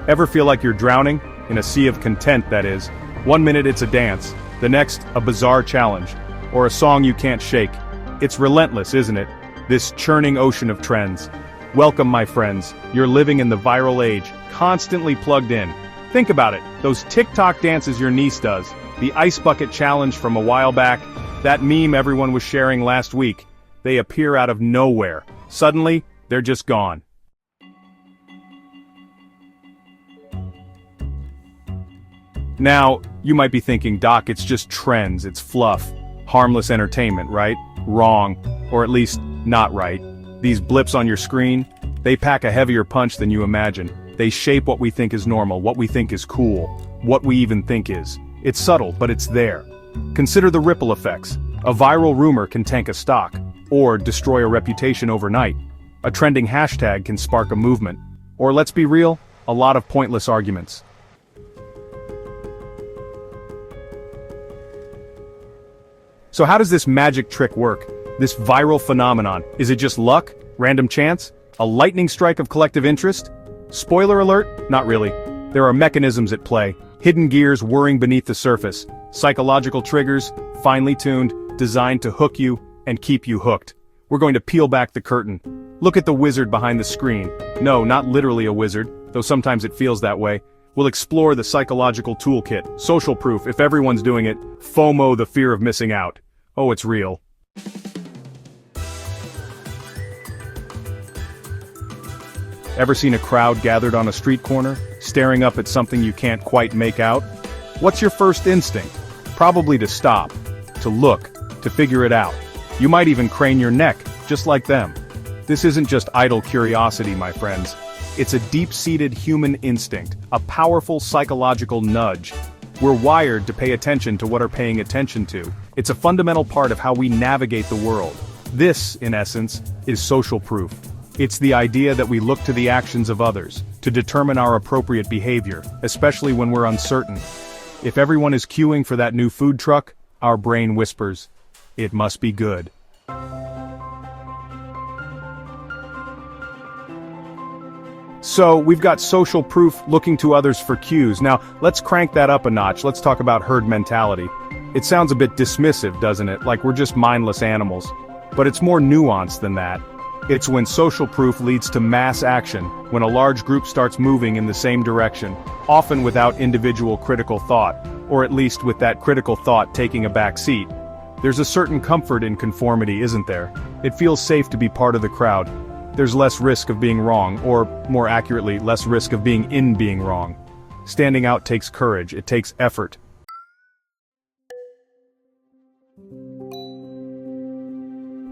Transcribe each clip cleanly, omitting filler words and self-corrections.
Ever feel like you're drowning? In a sea of content, that is. One minute it's a dance, the next, a bizarre challenge, or a song you can't shake. It's relentless, isn't it? This churning ocean of trends. Welcome, my friends. You're living in the viral age, constantly plugged in. Think about it, those TikTok dances your niece does, the ice bucket challenge from a while back, that meme everyone was sharing last week. They appear out of nowhere. Suddenly, they're just gone. Now, you might be thinking, Doc, it's just trends, it's fluff, harmless entertainment, right? Wrong, or at least, not right. These blips on your screen, they pack a heavier punch than you imagine. They shape what we think is normal, what we think is cool, what we even think is. It's subtle, but it's there. Consider the ripple effects. A viral rumor can tank a stock, or destroy a reputation overnight. A trending hashtag can spark a movement. Or let's be real, a lot of pointless arguments. So how does this magic trick work? This viral phenomenon? Is it just luck? Random chance? A lightning strike of collective interest? Spoiler alert? Not really. There are mechanisms at play, hidden gears whirring beneath the surface, psychological triggers, finely tuned, designed to hook you and keep you hooked. We're going to peel back the curtain. Look at the wizard behind the screen. No, not literally a wizard, though sometimes it feels that way. We'll explore the psychological toolkit, social proof if everyone's doing it, FOMO, the fear of missing out. Oh, it's real. Ever seen a crowd gathered on a street corner, staring up at something you can't quite make out? What's your first instinct? Probably to stop, to look, to figure it out. You might even crane your neck, just like them. This isn't just idle curiosity, my friends. It's a deep-seated human instinct, a powerful psychological nudge. We're wired to pay attention to what we're paying attention to. It's a fundamental part of how we navigate the world. This, in essence, is social proof. It's the idea that we look to the actions of others to determine our appropriate behavior, especially when we're uncertain. If everyone is queuing for that new food truck, our brain whispers, it must be good. So, we've got social proof looking to others for cues. Now, let's crank that up a notch. Let's talk about herd mentality. It sounds a bit dismissive, doesn't it? Like we're just mindless animals. But it's more nuanced than that. It's when social proof leads to mass action, when a large group starts moving in the same direction, often without individual critical thought, or at least with that critical thought taking a back seat. There's a certain comfort in conformity, isn't there? It feels safe to be part of the crowd. There's less risk of being wrong, or, more accurately, less risk of being wrong. Standing out takes courage, it takes effort.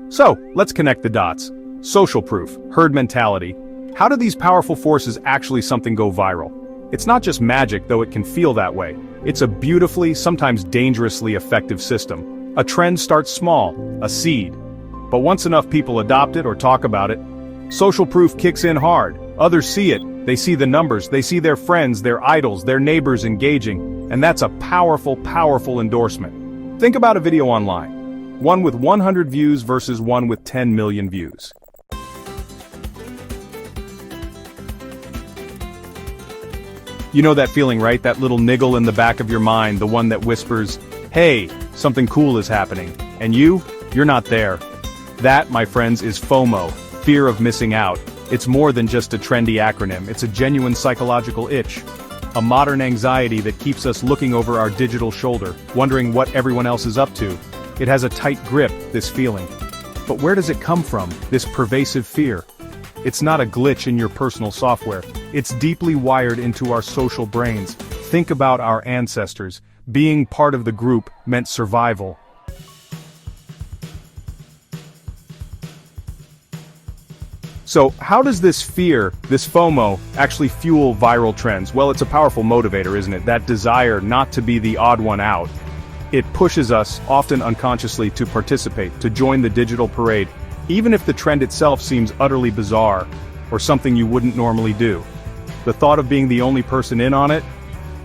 So, let's connect the dots. Social proof, herd mentality. How do these powerful forces actually something go viral? It's not just magic, though it can feel that way. It's a beautifully, sometimes dangerously effective system. A trend starts small, a seed. But once enough people adopt it or talk about it, social proof kicks in hard. Others see it, they see the numbers, they see their friends, their idols, their neighbors engaging, and that's a powerful, powerful endorsement. Think about a video online. One with 100 views versus one with 10 million views. You know that feeling, right? That little niggle in the back of your mind, the one that whispers, hey, something cool is happening. And you're not there. That, my friends, is FOMO, fear of missing out. It's more than just a trendy acronym, it's a genuine psychological itch. A modern anxiety that keeps us looking over our digital shoulder, wondering what everyone else is up to. It has a tight grip, this feeling. But where does it come from, this pervasive fear? It's not a glitch in your personal software. It's deeply wired into our social brains. Think about our ancestors. Being part of the group meant survival. So, how does this fear, this FOMO, actually fuel viral trends? Well, it's a powerful motivator, isn't it? That desire not to be the odd one out. It pushes us, often unconsciously, to participate, to join the digital parade, even if the trend itself seems utterly bizarre, or something you wouldn't normally do. The thought of being the only person in on it?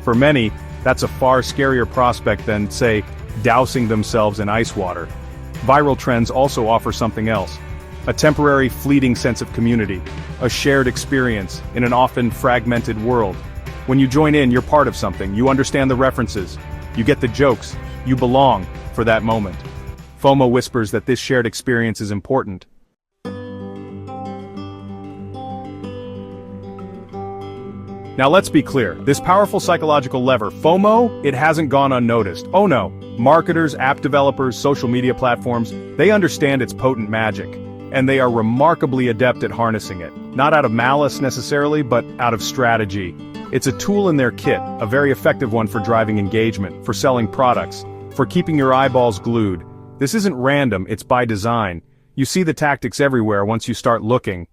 For many, that's a far scarier prospect than, say, dousing themselves in ice water. Viral trends also offer something else. A temporary, fleeting sense of community, a shared experience in an often fragmented world. When you join in, you're part of something, you understand the references, you get the jokes, you belong for that moment. FOMO whispers that this shared experience is important. Now let's be clear, this powerful psychological lever, FOMO, it hasn't gone unnoticed. Oh no, marketers, app developers, social media platforms, they understand its potent magic. And they are remarkably adept at harnessing it. Not out of malice necessarily, but out of strategy. It's a tool in their kit, a very effective one for driving engagement, for selling products, for keeping your eyeballs glued. This isn't random, it's by design. You see the tactics everywhere once you start looking.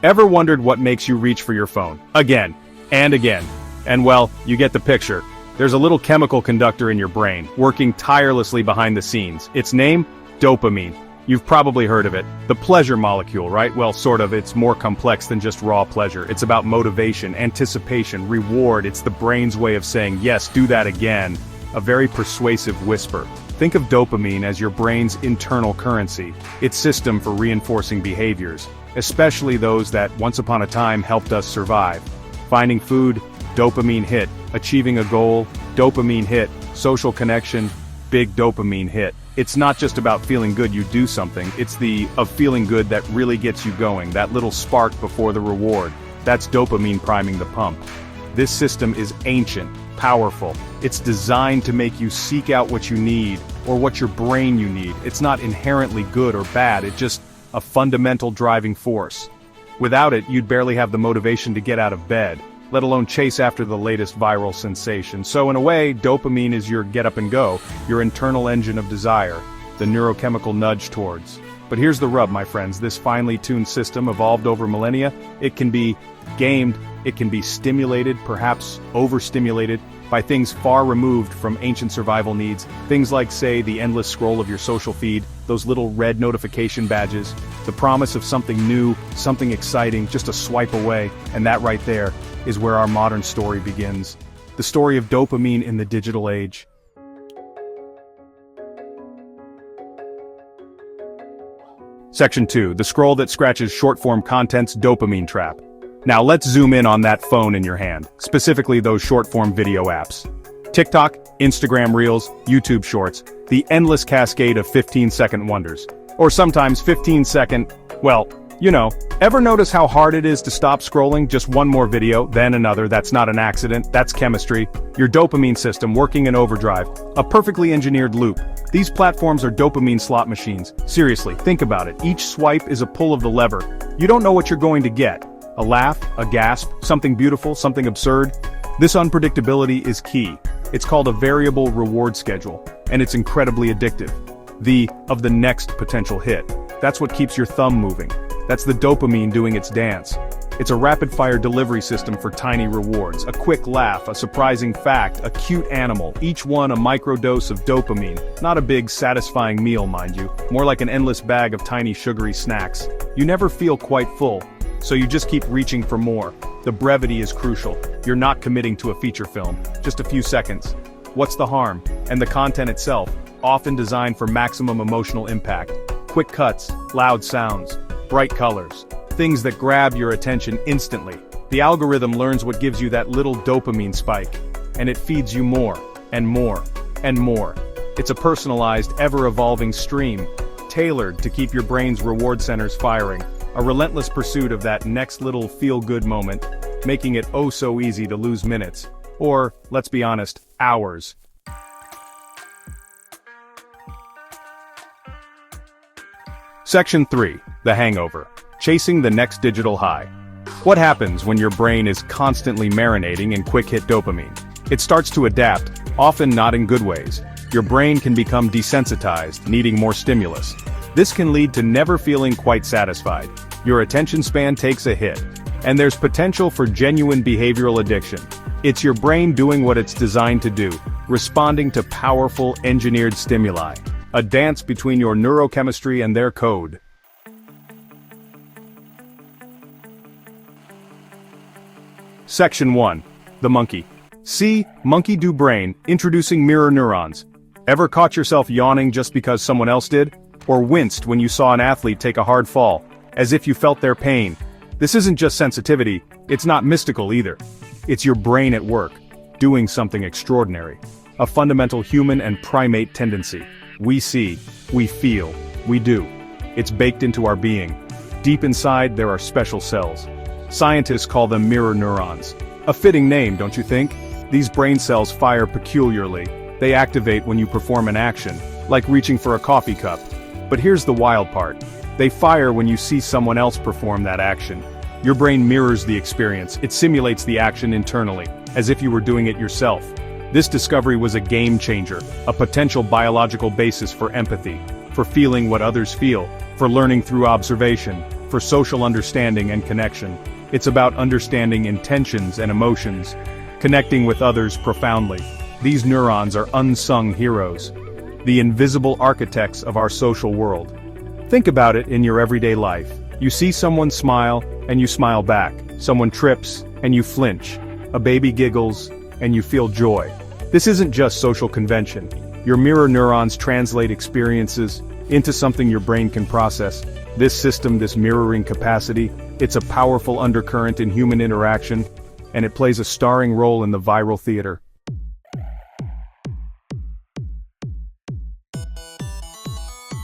Ever wondered what makes you reach for your phone? Again, and again. And well, you get the picture. There's a little chemical conductor in your brain, working tirelessly behind the scenes. Its name? Dopamine. You've probably heard of it. The pleasure molecule, right? Well, sort of. It's more complex than just raw pleasure. It's about motivation, anticipation, reward. It's the brain's way of saying, yes, do that again. A very persuasive whisper. Think of dopamine as your brain's internal currency, its system for reinforcing behaviors, especially those that, once upon a time, helped us survive. Finding food, dopamine hit. Achieving a goal, dopamine hit. Social connection, big dopamine hit. It's not just about feeling good you do something, it's the of feeling good that really gets you going, that little spark before the reward. That's dopamine priming the pump. This system is ancient, powerful. It's designed to make you seek out what you need, or what your brain you need. It's not inherently good or bad, it's just a fundamental driving force. Without it, you'd barely have the motivation to get out of bed, let alone chase after the latest viral sensation. So in a way, dopamine is your get up and go, your internal engine of desire, the neurochemical nudge towards. But here's the rub, my friends, this finely tuned system evolved over millennia. It can be gamed, it can be stimulated, perhaps overstimulated, by things far removed from ancient survival needs, things like, say, the endless scroll of your social feed, those little red notification badges, the promise of something new, something exciting, just a swipe away, and that right there is where our modern story begins. The story of dopamine in the digital age. Section 2, the scroll that scratches short-form content's dopamine trap. Now let's zoom in on that phone in your hand, specifically those short-form video apps. TikTok, Instagram Reels, YouTube Shorts, the endless cascade of 15-second wonders. Or sometimes 15-second, well, you know, ever notice how hard it is to stop scrolling? Just one more video, then another. That's not an accident, that's chemistry. Your dopamine system working in overdrive, a perfectly engineered loop. These platforms are dopamine slot machines. Seriously, think about it. Each swipe is a pull of the lever. You don't know what you're going to get. A laugh, a gasp, something beautiful, something absurd. This unpredictability is key. It's called a variable reward schedule, and it's incredibly addictive. Of the next potential hit. That's what keeps your thumb moving. That's the dopamine doing its dance. It's a rapid-fire delivery system for tiny rewards, a quick laugh, a surprising fact, a cute animal, each one a microdose of dopamine. Not a big, satisfying meal, mind you, more like an endless bag of tiny sugary snacks. You never feel quite full, so you just keep reaching for more. The brevity is crucial. You're not committing to a feature film, just a few seconds. What's the harm? And the content itself, often designed for maximum emotional impact. Quick cuts, loud sounds, bright colors, things that grab your attention instantly. The algorithm learns what gives you that little dopamine spike, and it feeds you more, and more, and more. It's a personalized, ever-evolving stream, tailored to keep your brain's reward centers firing, a relentless pursuit of that next little feel-good moment, making it oh so easy to lose minutes, or, let's be honest, hours. Section 3, the hangover. Chasing the next digital high. What happens when your brain is constantly marinating in quick-hit dopamine? It starts to adapt, often not in good ways. Your brain can become desensitized, needing more stimulus. This can lead to never feeling quite satisfied. Your attention span takes a hit. And there's potential for genuine behavioral addiction. It's your brain doing what it's designed to do, responding to powerful, engineered stimuli. A dance between your neurochemistry and their code. Section 1. The monkey. See, monkey do brain, introducing mirror neurons. Ever caught yourself yawning just because someone else did? Or winced when you saw an athlete take a hard fall? as if you felt their pain. This isn't just sensitivity, it's not mystical either. It's your brain at work, doing something extraordinary. A fundamental human and primate tendency. We see, we feel, we do. It's baked into our being. Deep inside, there are special cells. Scientists call them mirror neurons. A fitting name, don't you think? These brain cells fire peculiarly. They activate when you perform an action, like reaching for a coffee cup. But here's the wild part. They fire when you see someone else perform that action. Your brain mirrors the experience, it simulates the action internally, as if you were doing it yourself. This discovery was a game changer, a potential biological basis for empathy, for feeling what others feel, for learning through observation, for social understanding and connection. It's about understanding intentions and emotions, connecting with others profoundly. These neurons are unsung heroes, the invisible architects of our social world. Think about it in your everyday life. You see someone smile, and you smile back. Someone trips, and you flinch. A baby giggles, and you feel joy. This isn't just social convention. Your mirror neurons translate experiences into something your brain can process. This system, this mirroring capacity, it's a powerful undercurrent in human interaction, and it plays a starring role in the viral theater.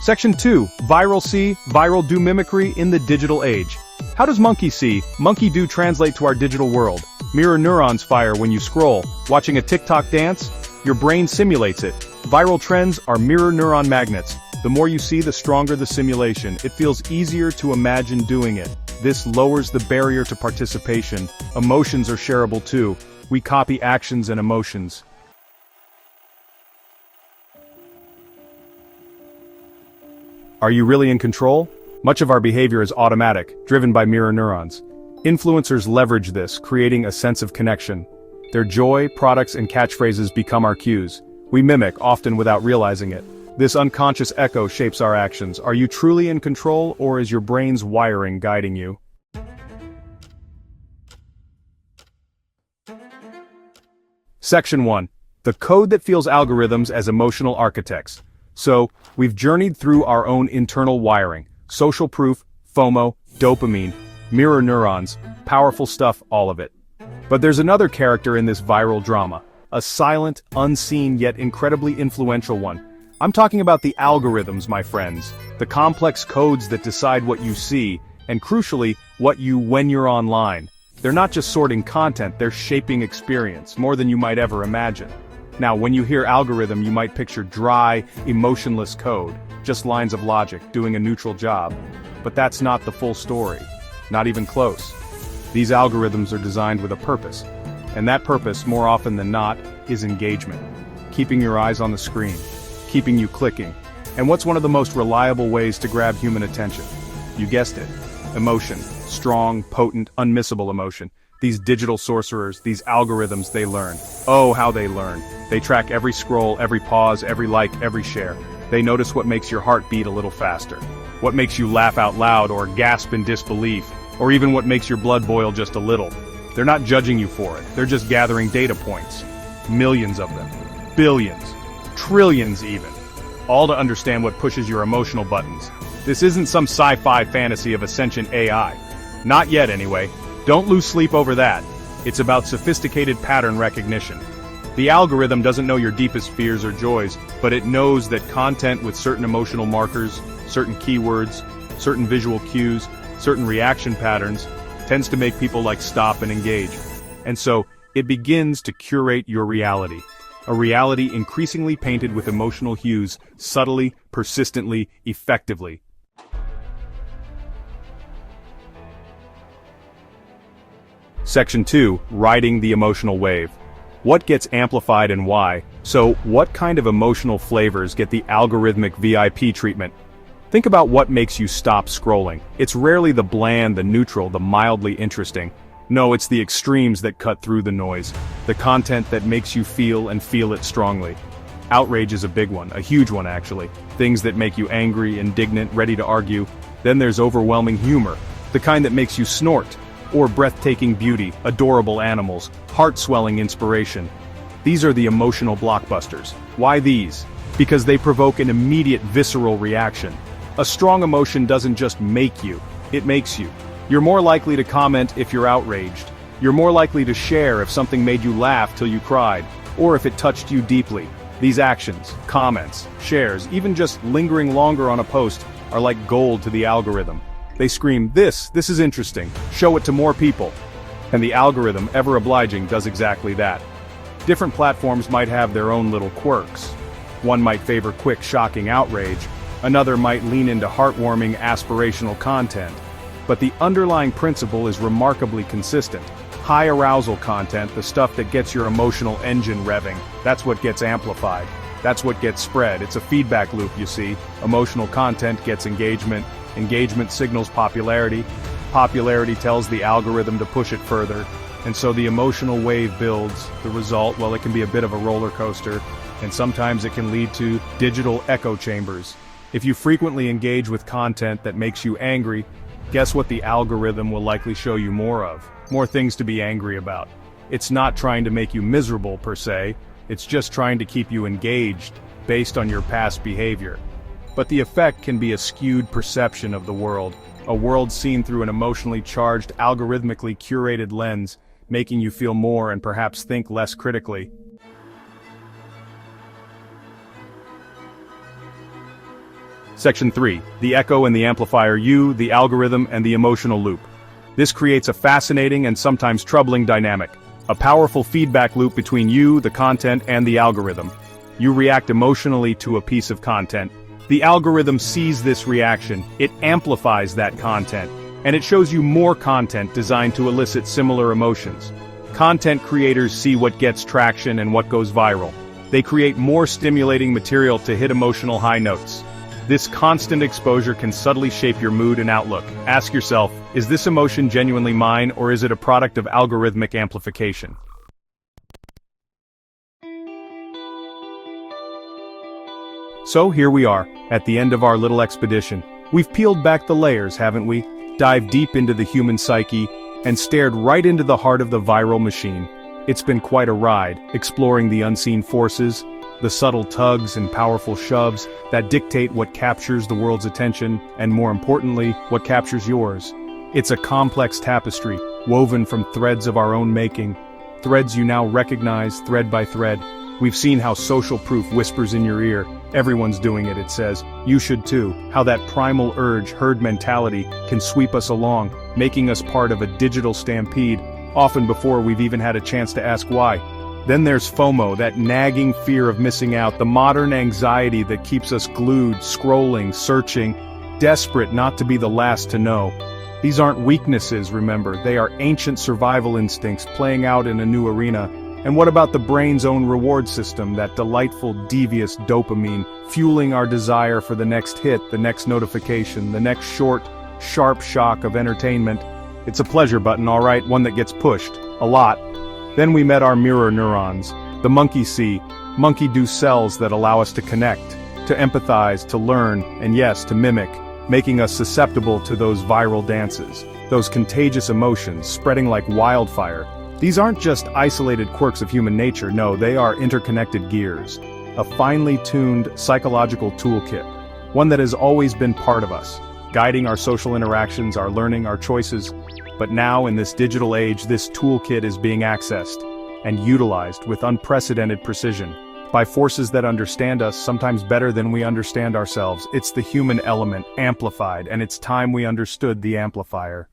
Section 2. Viral see, viral do mimicry in the digital age. How does monkey see, monkey do translate to our digital world? Mirror neurons fire when you scroll. Watching a TikTok dance? Your brain simulates it. Viral trends are mirror neuron magnets. The more you see, the stronger the simulation. It feels easier to imagine doing it. This lowers the barrier to participation. Emotions are shareable too. We copy actions and emotions. Are you really in control? Much of our behavior is automatic, driven by mirror neurons. Influencers leverage this, creating a sense of connection. Their joy, products, and catchphrases become our cues. We mimic, often without realizing it. This unconscious echo shapes our actions. Are you truly in control, or is your brain's wiring guiding you? Section 1. The code that fuels algorithms as emotional architects. So, we've journeyed through our own internal wiring. Social proof, FOMO, dopamine, mirror neurons, powerful stuff, all of it. But there's another character in this viral drama. A silent, unseen, yet incredibly influential one. I'm talking about the algorithms, my friends. The complex codes that decide what you see, and crucially, what you when you're online. They're not just sorting content, they're shaping experience, more than you might ever imagine. Now, when you hear algorithm, you might picture dry, emotionless code, just lines of logic, doing a neutral job. But that's not the full story. Not even close. These algorithms are designed with a purpose. And that purpose, more often than not, is engagement. Keeping your eyes on the screen. Keeping you clicking. And what's one of the most reliable ways to grab human attention? You guessed it. Emotion. Strong, potent, unmissable emotion. These digital sorcerers, these algorithms, they learn. Oh, how they learn. They track every scroll, every pause, every like, every share. They notice what makes your heart beat a little faster. What makes you laugh out loud or gasp in disbelief. Or even what makes your blood boil just a little. They're not judging you for it. They're just gathering data points. Millions of them. Billions. Trillions even. All to understand what pushes your emotional buttons. This isn't some sci-fi fantasy of a sentient AI. Not yet, anyway. Don't lose sleep over that. It's about sophisticated pattern recognition. The algorithm doesn't know your deepest fears or joys, but it knows that content with certain emotional markers, certain keywords, certain visual cues, certain reaction patterns, tends to make people stop and engage. And so, it begins to curate your reality. A reality increasingly painted with emotional hues, subtly, persistently, effectively. Section 2. Riding the emotional wave. What gets amplified and why? So, what kind of emotional flavors get the algorithmic VIP treatment? Think about what makes you stop scrolling. It's rarely the bland, the neutral, the mildly interesting. No, it's the extremes that cut through the noise. The content that makes you feel and feel it strongly. Outrage is a big one, a huge one actually. Things that make you angry, indignant, ready to argue. Then there's overwhelming humor, the kind that makes you snort. Or breathtaking beauty, adorable animals, heart-swelling inspiration. These are the emotional blockbusters. Why these? Because they provoke an immediate visceral reaction. A strong emotion doesn't just make you, it makes you. You're more likely to comment if you're outraged. You're more likely to share if something made you laugh till you cried, or if it touched you deeply. These actions, comments, shares, even just lingering longer on a post, are like gold to the algorithm. They scream, this is interesting, show it to more people. And the algorithm, ever obliging, does exactly that. Different platforms might have their own little quirks. One might favor quick, shocking outrage, another might lean into heartwarming, aspirational content. But the underlying principle is remarkably consistent. High arousal content, the stuff that gets your emotional engine revving, that's what gets amplified. That's what gets spread. It's a feedback loop, you see. Emotional content gets engagement. Engagement signals popularity. Popularity tells the algorithm to push it further. And so the emotional wave builds. The result, well, it can be a bit of a roller coaster. And sometimes it can lead to digital echo chambers. If you frequently engage with content that makes you angry, guess what the algorithm will likely show you more of? More things to be angry about. It's not trying to make you miserable per se, it's just trying to keep you engaged, based on your past behavior. But the effect can be a skewed perception of the world, a world seen through an emotionally charged, algorithmically curated lens, making you feel more and perhaps think less critically. Section 3. The echo and the amplifier, you, the algorithm, and the emotional loop. This creates a fascinating and sometimes troubling dynamic. A powerful feedback loop between you, the content, and the algorithm. You react emotionally to a piece of content. The algorithm sees this reaction, it amplifies that content, and it shows you more content designed to elicit similar emotions. Content creators see what gets traction and what goes viral. They create more stimulating material to hit emotional high notes. This constant exposure can subtly shape your mood and outlook. Ask yourself, is this emotion genuinely mine, or is it a product of algorithmic amplification? So here we are, at the end of our little expedition. We've peeled back the layers, haven't we? Dived deep into the human psyche, and stared right into the heart of the viral machine. It's been quite a ride, exploring the unseen forces, the subtle tugs and powerful shoves that dictate what captures the world's attention, and more importantly, what captures yours. It's a complex tapestry, woven from threads of our own making. Threads you now recognize, thread by thread. We've seen how social proof whispers in your ear. Everyone's doing it, it says. You should too. How that primal urge, herd mentality, can sweep us along, making us part of a digital stampede, often before we've even had a chance to ask why. Then there's FOMO, that nagging fear of missing out, the modern anxiety that keeps us glued, scrolling, searching, desperate not to be the last to know. These aren't weaknesses, remember, they are ancient survival instincts playing out in a new arena. And what about the brain's own reward system, that delightful, devious dopamine, fueling our desire for the next hit, the next notification, the next short, sharp shock of entertainment? It's a pleasure button, all right, one that gets pushed, a lot. Then we met our mirror neurons, the monkey-see, cells that allow us to connect, to empathize, to learn, and yes, to mimic, making us susceptible to those viral dances, those contagious emotions spreading like wildfire. These aren't just isolated quirks of human nature, no, they are interconnected gears, a finely tuned psychological toolkit, one that has always been part of us, guiding our social interactions, our learning, our choices. But now, in this digital age, this toolkit is being accessed and utilized with unprecedented precision by forces that understand us sometimes better than we understand ourselves. It's the human element, amplified, and it's time we understood the amplifier.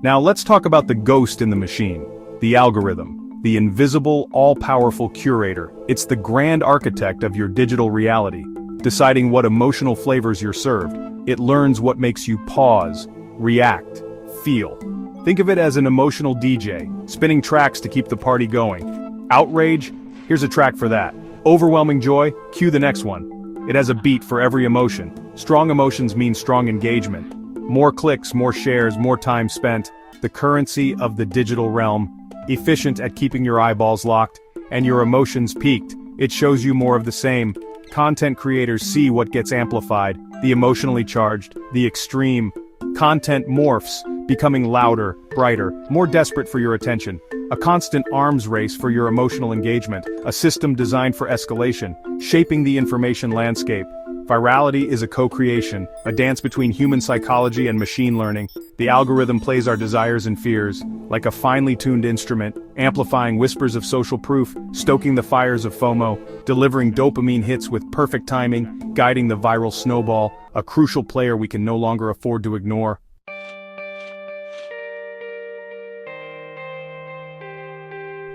Now let's talk about the ghost in the machine, the algorithm, the invisible, all-powerful curator. It's the grand architect of your digital reality, deciding what emotional flavors you're served. It learns what makes you pause, react, feel. Think of it as an emotional DJ, spinning tracks to keep the party going. Outrage? Here's a track for that. Overwhelming joy? Cue the next one. It has a beat for every emotion. Strong emotions mean strong engagement. More clicks, more shares, more time spent. The currency of the digital realm. Efficient at keeping your eyeballs locked, and your emotions peaked. It shows you more of the same. Content creators see what gets amplified, the emotionally charged, the extreme, Content morphs, becoming louder, brighter, more desperate for your attention. A constant arms race for your emotional engagement, a system designed for escalation, shaping the information landscape. Virality is a co-creation, a dance between human psychology and machine learning. The algorithm plays our desires and fears, like a finely tuned instrument, amplifying whispers of social proof, stoking the fires of FOMO, delivering dopamine hits with perfect timing, guiding the viral snowball, a crucial player we can no longer afford to ignore.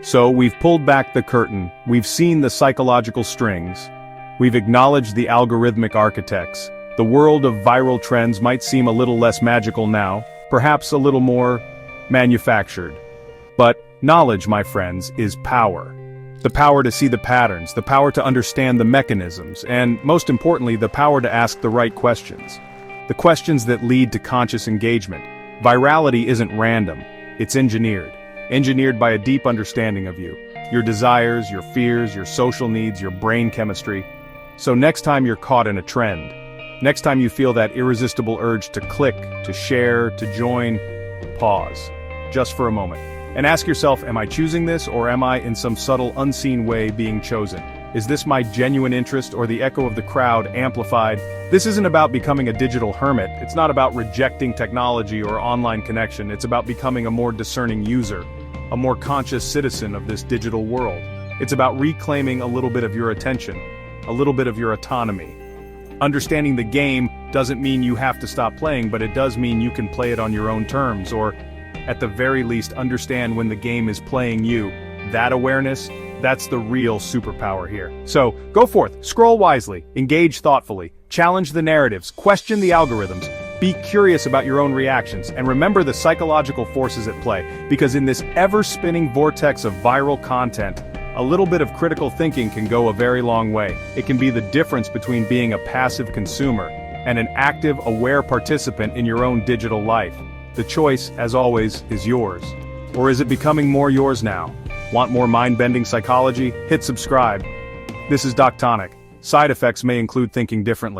So we've pulled back the curtain, we've seen the psychological strings, we've acknowledged the algorithmic architects. The world of viral trends might seem a little less magical now, perhaps a little more manufactured. But knowledge, my friends, is power. The power to see the patterns, the power to understand the mechanisms, and most importantly, the power to ask the right questions. The questions that lead to conscious engagement. Virality isn't random, it's engineered. Engineered by a deep understanding of you, your desires, your fears, your social needs, your brain chemistry. So next time you're caught in a trend, next time you feel that irresistible urge to click, to share, to join, pause, just for a moment, and ask yourself, am I choosing this, or am I in some subtle, unseen way being chosen? Is this my genuine interest or the echo of the crowd amplified? This isn't about becoming a digital hermit, it's not about rejecting technology or online connection, it's about becoming a more discerning user, a more conscious citizen of this digital world. It's about reclaiming a little bit of your attention, a little bit of your autonomy. Understanding the game doesn't mean you have to stop playing, but it does mean you can play it on your own terms, or at the very least understand when the game is playing you. That awareness, that's the real superpower here. So, go forth, scroll wisely, engage thoughtfully, challenge the narratives, question the algorithms, be curious about your own reactions, and remember the psychological forces at play, because in this ever-spinning vortex of viral content, a little bit of critical thinking can go a very long way. It can be the difference between being a passive consumer and an active, aware participant in your own digital life. The choice, as always, is yours. Or is it becoming more yours now? Want more mind-bending psychology? Hit subscribe. This is Tonic. Side effects may include thinking differently.